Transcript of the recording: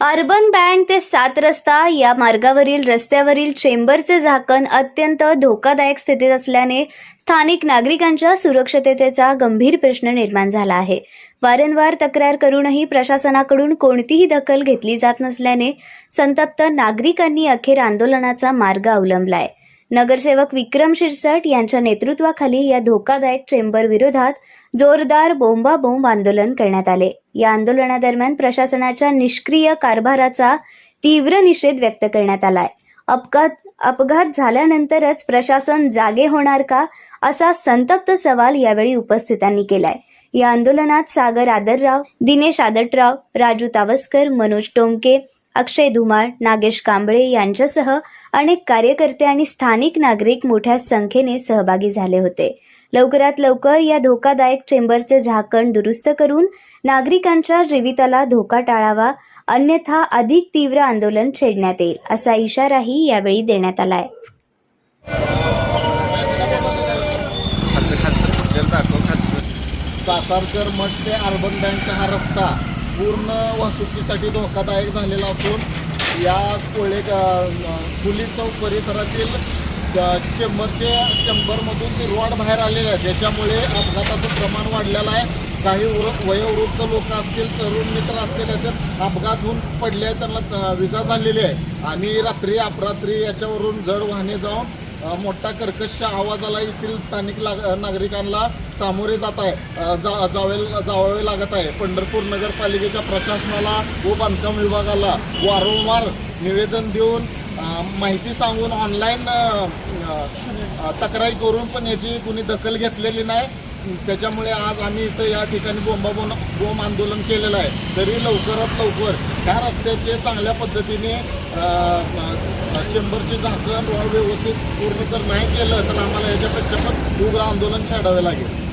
Urban bank ते 7 रस्ता या मार्गावरील रस्त्यावरील चेंबरचे झाकण अत्यंत धोकादायक स्थितीत असल्याने स्थानिक नागरिकांच्या सुरक्षिततेचा गंभीर प्रश्न निर्माण झाला आहे. वारंवार तक्रार करूनही प्रशासनाकडून कोणतीही दखल घेतली जात नसल्याने संतप्त नागरिकांनी अखेर आंदोलनाचा मार्ग अवलंबलाय. नगरसेवक विक्रम शिरसाट यांच्या नेतृत्वाखाली या धोकादायक चेंबर विरोधात जोरदार बोंबाबोंब आंदोलन करण्यात आले. या आंदोलनादरम्यान प्रशासनाच्या निष्क्रिय कारभाराचा तीव्र निषेध व्यक्त करण्यात आलाय. अपघात झाल्यानंतरच प्रशासन जागे होणार का, असा संतप्त सवाल यावेळी उपस्थितांनी केलाय. या आंदोलनात सागर आदरराव, दिनेश आदटराव, राजू तावस्कर, मनोज टोमके, अक्षय धुमाळ, नागेश कांबळे यांच्यासह अनेक कार्यकर्ते आणि स्थानिक नागरिक मोठ्या संख्येने सहभागी झाले होते. लवकरात लवकर या धोकादायक चेंबरचे झाकण दुरुस्त करून नागरिकांच्या जीविताला धोका टाळावा, अन्यथा अधिक तीव्र आंदोलन छेडण्यात येईल, असा इशाराही यावेळी देण्यात आलाय. सातारकर मठ ते अर्बन बँकचा हा रस्ता पूर्ण वाहतुकीसाठी धोकादायक झालेला असून या पोलीस चौक परिसरातील चेंबरमधून ती रॉड बाहेर आलेली आहे, ज्याच्यामुळे अपघाताचं प्रमाण वाढलेलं आहे. काही वयोवृद्ध लोक असतील, तरुण मित्र असतील, याच्यात अपघात होऊन पडले, त्यांना विजा झालेली आहे आणि रात्री अपरात्री याच्यावरून जड वाहने जाऊन मोठा कर्कश आवाजाला येथील स्थानिक नागरिकांना सामोरे जावे लागत आहे. पंढरपूर नगरपालिकेच्या प्रशासनाला व बांधकाम विभागाला वारंवार निवेदन देऊन माहिती सांगून ऑनलाईन तक्रारी करून पण याची कुणी दखल घेतलेली नाही. त्याच्यामुळे आज आम्ही इथं या ठिकाणी बोंब आंदोलन केलेलं आहे. तरी लवकरात लवकर ह्या रस्त्याचे चांगल्या पद्धतीने चेंबरचे झाकण व्यवस्थित पूर्ण जर नाही केलं तर आम्हाला याच्यापेक्षा पण उग्र आंदोलन छेडावे लागेल.